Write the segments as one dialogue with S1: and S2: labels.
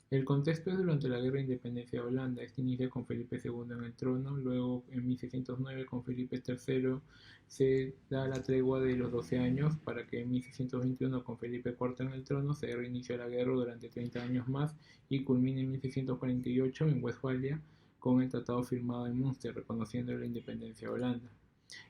S1: El contexto es durante la Guerra de Independencia de Holanda. Este inicia con Felipe II en el trono, luego en 1609 con Felipe III se da la tregua de los 12 años para que en 1621 con Felipe IV en el trono se reinicie la guerra durante 30 años más y culmina en 1648 en Westfalia con el tratado firmado en Münster reconociendo la independencia de Holanda.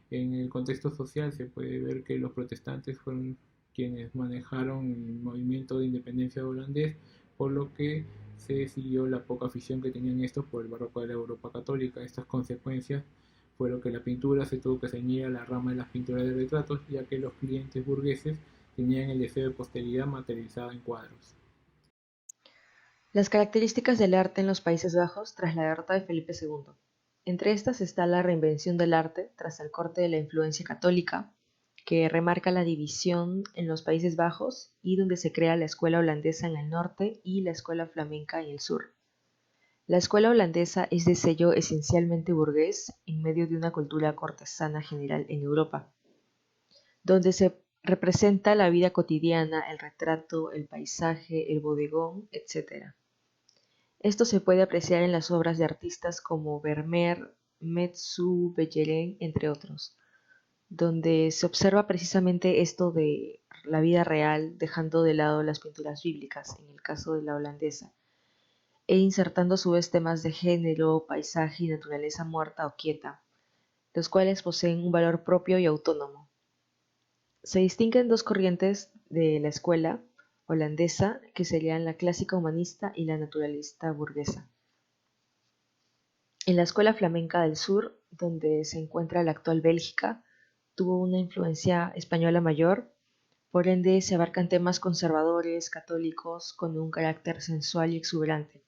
S1: En el contexto social se puede ver que los protestantes fueron quienes manejaron el movimiento de independencia holandés, por lo que se siguió la poca afición que tenían estos por el barroco de la Europa católica. Estas consecuencias fueron que la pintura se tuvo que ceñir a la rama de las pinturas de retratos, ya que los clientes burgueses tenían el deseo de posteridad materializada en cuadros.
S2: Las características del arte en los Países Bajos tras la derrota de Felipe II. Entre estas está la reinvención del arte tras el corte de la influencia católica, que remarca la división en los Países Bajos y donde se crea la escuela holandesa en el norte y la escuela flamenca en el sur. La escuela holandesa es de sello esencialmente burgués en medio de una cultura cortesana general en Europa, donde se representa la vida cotidiana, el retrato, el paisaje, el bodegón, etc. Esto se puede apreciar en las obras de artistas como Vermeer, Metsu, Belleren, entre otros, donde se observa precisamente esto de la vida real, dejando de lado las pinturas bíblicas, en el caso de la holandesa, e insertando a su vez temas de género, paisaje y naturaleza muerta o quieta, los cuales poseen un valor propio y autónomo. Se distinguen dos corrientes de la escuela holandesa, que serían la clásica humanista y la naturalista burguesa. En la escuela flamenca del sur, donde se encuentra la actual Bélgica, tuvo una influencia española mayor, por ende se abarcan temas conservadores, católicos, con un carácter sensual y exuberante.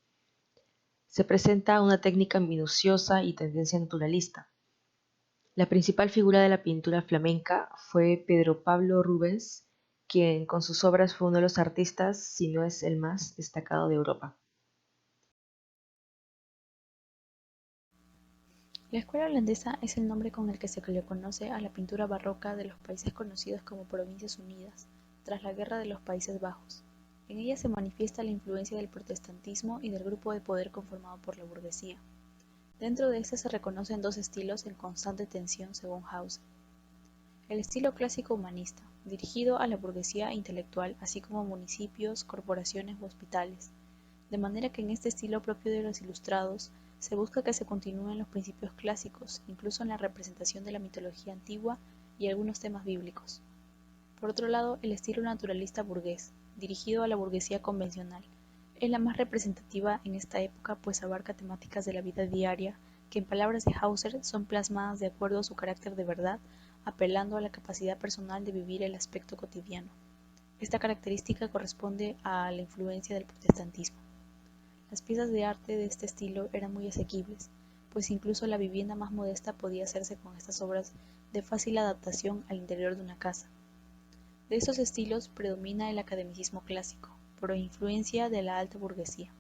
S2: Se presenta una técnica minuciosa y tendencia naturalista. La principal figura de la pintura flamenca fue Pedro Pablo Rubens, quien con sus obras fue uno de los artistas, si no es el más destacado de Europa.
S3: La escuela holandesa es el nombre con el que se le conoce a la pintura barroca de los países conocidos como Provincias Unidas, tras la Guerra de los Países Bajos. En ella se manifiesta la influencia del protestantismo y del grupo de poder conformado por la burguesía. Dentro de este se reconocen dos estilos en constante tensión según Hauser. El estilo clásico humanista, dirigido a la burguesía intelectual, así como municipios, corporaciones u hospitales, de manera que en este estilo propio de los ilustrados se busca que se continúen los principios clásicos, incluso en la representación de la mitología antigua y algunos temas bíblicos. Por otro lado, el estilo naturalista burgués, dirigido a la burguesía convencional, es la más representativa en esta época pues abarca temáticas de la vida diaria que en palabras de Hauser son plasmadas de acuerdo a su carácter de verdad, apelando a la capacidad personal de vivir el aspecto cotidiano. Esta característica corresponde a la influencia del protestantismo. Las piezas de arte de este estilo eran muy asequibles, pues incluso la vivienda más modesta podía hacerse con estas obras de fácil adaptación al interior de una casa. De estos estilos predomina el academicismo clásico, por influencia de la alta burguesía.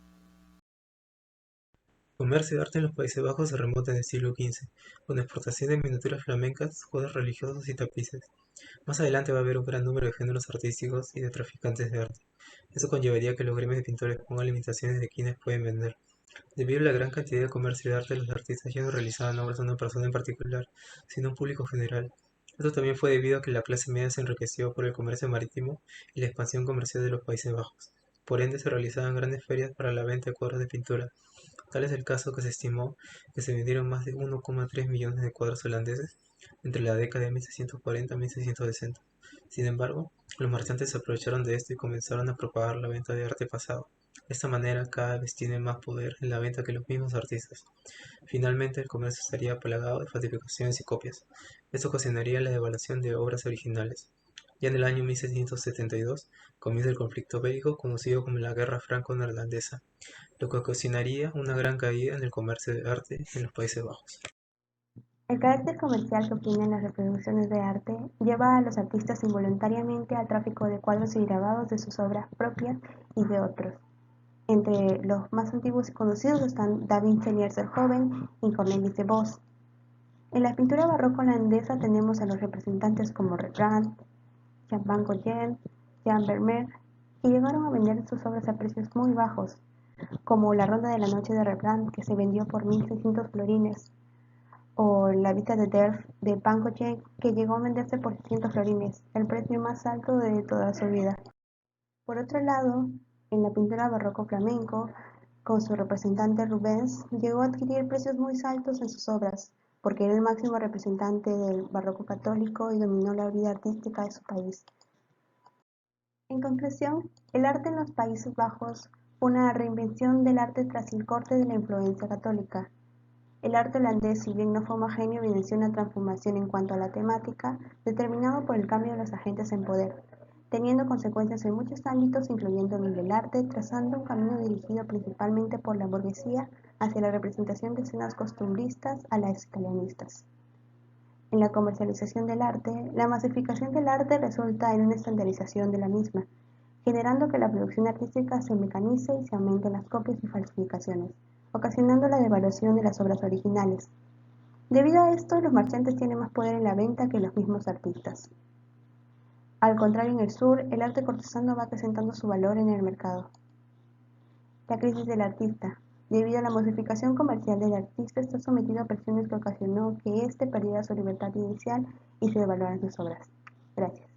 S4: El comercio de arte en los Países Bajos se remonta en el siglo XV, con exportación de miniaturas flamencas, cuadros religiosos y tapices. Más adelante va a haber un gran número de géneros artísticos y de traficantes de arte. Eso conllevaría que los gremios de pintores pongan limitaciones de quienes pueden vender. Debido a la gran cantidad de comercio de arte, los artistas ya no realizaban obras a una persona en particular, sino a un público general. Esto también fue debido a que la clase media se enriqueció por el comercio marítimo y la expansión comercial de los Países Bajos. Por ende, se realizaban grandes ferias para la venta de cuadros de pintura. Tal es el caso que se estimó que se vendieron más de 1,3 millones de cuadros holandeses entre la década de 1640 a 1660. Sin embargo, los marchantes se aprovecharon de esto y comenzaron a propagar la venta de arte pasado. De esta manera, cada vez tiene más poder en la venta que los mismos artistas. Finalmente, el comercio estaría plagado de falsificaciones y copias. Esto ocasionaría la devaluación de obras originales. Ya en el año 1672 comienza el conflicto bélico conocido como la Guerra Franco-Neerlandesa, lo que ocasionaría una gran caída en el comercio de arte en los Países Bajos.
S5: El carácter comercial que obtienen las reproducciones de arte lleva a los artistas involuntariamente al tráfico de cuadros y grabados de sus obras propias y de otros. Entre los más antiguos y conocidos están David Teniers el Joven y Cornelis de Vos. En la pintura barroca holandesa tenemos a los representantes como Rembrandt, Jan van Gogh, Jan Vermeer, que llegaron a vender sus obras a precios muy bajos. como La Ronda de la Noche de Rembrandt, que se vendió por 1.600 florines, o La Vista de Delft de Van Gogh, que llegó a venderse por 600 florines, el precio más alto de toda su vida. Por otro lado, en la pintura barroco flamenco, con su representante Rubens, llegó a adquirir precios muy altos en sus obras, porque era el máximo representante del barroco católico y dominó la vida artística de su país. En conclusión, el arte en los Países Bajos fue una reinvención del arte tras el corte de la influencia católica. El arte holandés, si bien no fue homogéneo, evidenció una transformación en cuanto a la temática, determinado por el cambio de los agentes en poder, teniendo consecuencias en muchos ámbitos, incluyendo en el del arte, trazando un camino dirigido principalmente por la burguesía hacia la representación de escenas costumbristas a las italianistas. En la comercialización del arte, la masificación del arte resulta en una estandarización de la misma, generando que la producción artística se mecanice y se aumenten las copias y falsificaciones, ocasionando la devaluación de las obras originales. Debido a esto, los marchantes tienen más poder en la venta que los mismos artistas. Al contrario, en el sur, el arte cortesano va acrecentando su valor en el mercado. La crisis del artista. Debido a la masificación comercial del artista, está sometido a presiones que ocasionó que éste perdiera su libertad inicial y se devaluaran sus obras. Gracias.